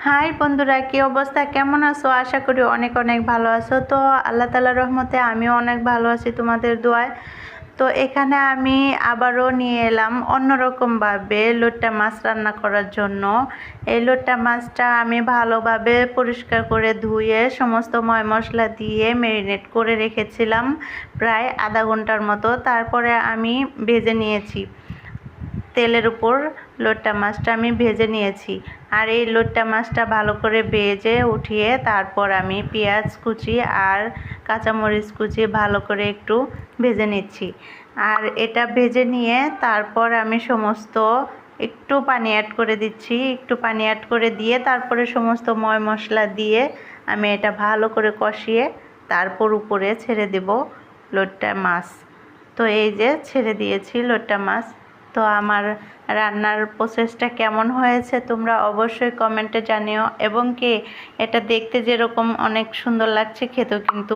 High বন্ধুরা, কি অবস্থা, কেমন আছো? আশা করি অনেক অনেক ভালো আছো। তো আল্লাহ তাআলার রহমতে আমিও অনেক ভালো আছি তোমাদের দোয়ায়। তো এখানে আমি আবারও নিয়ে এলাম অন্যরকমভাবে লোট্টা মাছ রান্না করার জন্য। এই লোট্টা মাছটা আমি ভালোভাবে পরিষ্কার করে ধুয়ে সমস্ত ময় মশলা দিয়ে ম্যারিনেট করে রেখেছিলাম প্রায় আধা ঘন্টার মতো। তারপরে আমি ভেজে নিয়েছি, তেলের উপর লোট্টা মাছটা আমি ভেজে নিয়েছি। আর এই লোট্টা মাছটা ভালো করে ভেজে উঠিয়ে তারপর আমি পেঁয়াজ কুচি আর কাঁচামরিচ কুচি ভালো করে একটু ভেজে নিচ্ছি। আর এটা ভেজে নিয়ে তারপর আমি সমস্ত একটু পানি অ্যাড করে দিচ্ছি। একটু পানি অ্যাড করে দিয়ে তারপরে সমস্ত ময় মশলা দিয়ে আমি এটা ভালো করে কষিয়ে তারপর উপরে ছেড়ে দেব লোট্টা মাছ। তো এই যে ছেড়ে দিয়েছি লোট্টা মাছ। তো আমার রান্নার প্রসেসটা কেমন হয়েছে তোমরা অবশ্যই কমেন্টে জানিও, এবং কি এটা দেখতে যেরকম অনেক সুন্দর লাগছে, খেতেও কিন্তু